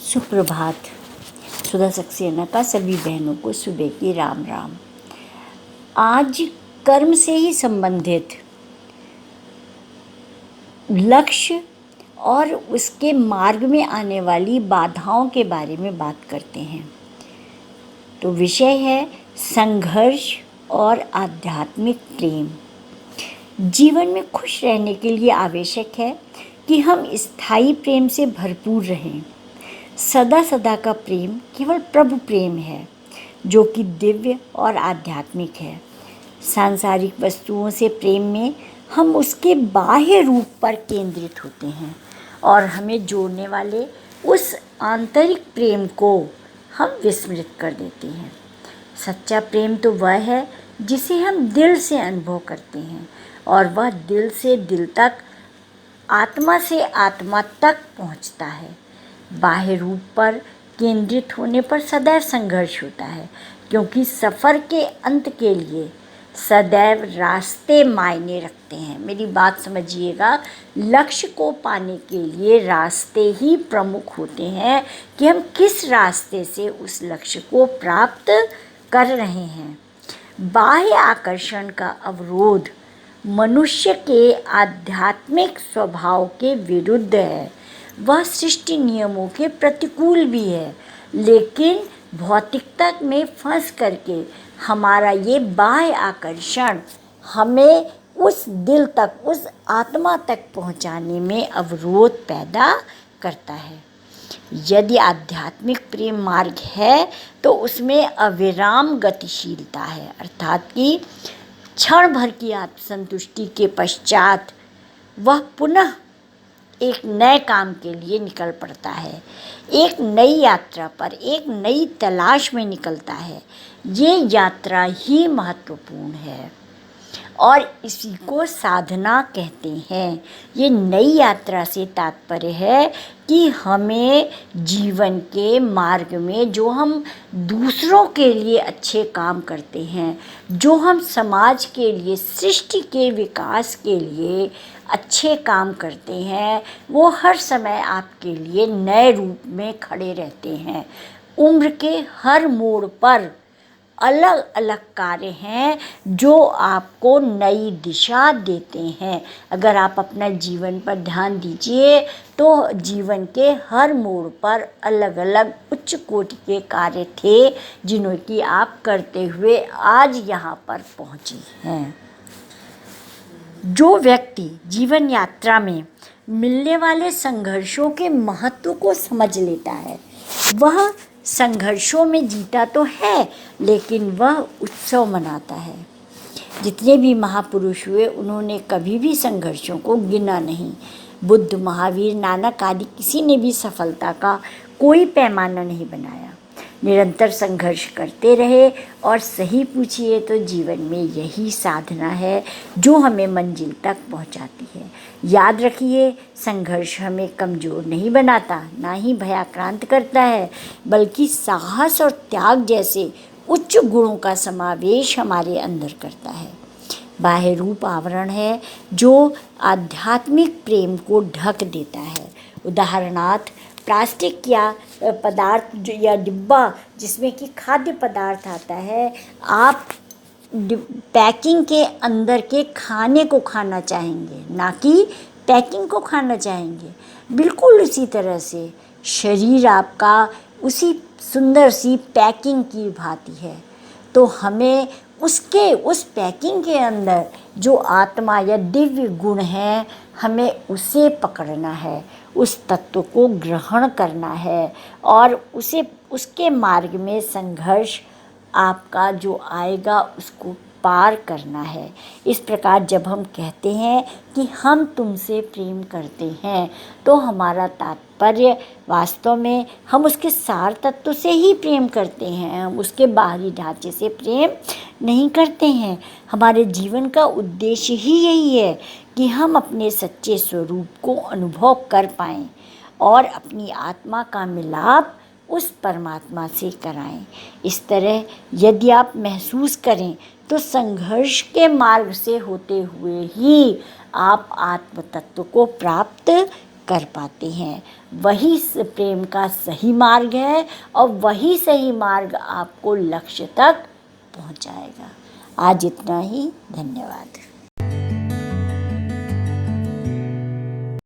सुप्रभात। सुधा सक्सेना का सभी बहनों को सुबह की राम राम। आज कर्म से ही संबंधित लक्ष्य और उसके मार्ग में आने वाली बाधाओं के बारे में बात करते हैं। तो विषय है संघर्ष और आध्यात्मिक प्रेम। जीवन में खुश रहने के लिए आवश्यक है कि हम स्थायी प्रेम से भरपूर रहें। सदा सदा का प्रेम केवल प्रभु प्रेम है, जो कि दिव्य और आध्यात्मिक है। सांसारिक वस्तुओं से प्रेम में हम उसके बाह्य रूप पर केंद्रित होते हैं और हमें जोड़ने वाले उस आंतरिक प्रेम को हम विस्मृत कर देते हैं। सच्चा प्रेम तो वह है जिसे हम दिल से अनुभव करते हैं, और वह दिल से दिल तक, आत्मा से आत्मा तक पहुंचता है। बाह्य रूप पर केंद्रित होने पर सदैव संघर्ष होता है, क्योंकि सफ़र के अंत के लिए सदैव रास्ते मायने रखते हैं। मेरी बात समझिएगा, लक्ष्य को पाने के लिए रास्ते ही प्रमुख होते हैं कि हम किस रास्ते से उस लक्ष्य को प्राप्त कर रहे हैं। बाह्य आकर्षण का अवरोध मनुष्य के आध्यात्मिक स्वभाव के विरुद्ध है। वह सृष्टि नियमों के प्रतिकूल भी है, लेकिन भौतिकता में फंस करके हमारा ये बाह्य आकर्षण हमें उस दिल तक, उस आत्मा तक पहुंचाने में अवरोध पैदा करता है। यदि आध्यात्मिक प्रेम मार्ग है तो उसमें अविराम गतिशीलता है, अर्थात कि क्षण भर की आत्मसंतुष्टि के पश्चात वह पुनः एक नए काम के लिए निकल पड़ता है, एक नई यात्रा पर, एक नई तलाश में निकलता है। ये यात्रा ही महत्वपूर्ण है और इसी को साधना कहते हैं। ये नई यात्रा से तात्पर्य है कि हमें जीवन के मार्ग में जो हम दूसरों के लिए अच्छे काम करते हैं, जो हम समाज के लिए, सृष्टि के विकास के लिए अच्छे काम करते हैं, वो हर समय आपके लिए नए रूप में खड़े रहते हैं। उम्र के हर मोड़ पर अलग अलग कार्य हैं जो आपको नई दिशा देते हैं। अगर आप अपना जीवन पर ध्यान दीजिए तो जीवन के हर मोड़ पर अलग अलग उच्च कोटि के कार्य थे, जिन्हों की आप करते हुए आज यहाँ पर पहुँचे हैं। जो व्यक्ति जीवन यात्रा में मिलने वाले संघर्षों के महत्व को समझ लेता है, वह संघर्षों में जीता तो है, लेकिन वह उत्सव मनाता है। जितने भी महापुरुष हुए, उन्होंने कभी भी संघर्षों को गिना नहीं। बुद्ध, महावीर, नानक आदि किसी ने भी सफलता का कोई पैमाना नहीं बनाया। निरंतर संघर्ष करते रहे, और सही पूछिए तो जीवन में यही साधना है जो हमें मंजिल तक पहुंचाती है। याद रखिए, संघर्ष हमें कमज़ोर नहीं बनाता, ना ही भयाक्रांत करता है, बल्कि साहस और त्याग जैसे उच्च गुणों का समावेश हमारे अंदर करता है। बाह्य रूप आवरण है जो आध्यात्मिक प्रेम को ढक देता है। उदाहरणार्थ, प्लास्टिक या पदार्थ या डिब्बा जिसमें कि खाद्य पदार्थ आता है, आप पैकिंग के अंदर के खाने को खाना चाहेंगे, ना कि पैकिंग को खाना चाहेंगे। बिल्कुल उसी तरह से शरीर आपका उसी सुंदर सी पैकिंग की भांति है। तो हमें उस पैकिंग के अंदर जो आत्मा या दिव्य गुण है, हमें उसे पकड़ना है, उस तत्व को ग्रहण करना है, और उसके मार्ग में संघर्ष आपका जो आएगा उसको पार करना है। इस प्रकार जब हम कहते हैं कि हम तुमसे प्रेम करते हैं, तो हमारा तात्पर्य वास्तव में हम उसके सार तत्व से ही प्रेम करते हैं, हम उसके बाहरी ढांचे से प्रेम नहीं करते हैं। हमारे जीवन का उद्देश्य ही यही है कि हम अपने सच्चे स्वरूप को अनुभव कर पाएं और अपनी आत्मा का मिलाप उस परमात्मा से कराएं। इस तरह यदि आप महसूस करें तो संघर्ष के मार्ग से होते हुए ही आप आत्म तत्व को प्राप्त कर पाते हैं। वही प्रेम का सही मार्ग है और वही सही मार्ग आपको लक्ष्य तक पहुंचाएगा। आज इतना ही, धन्यवाद।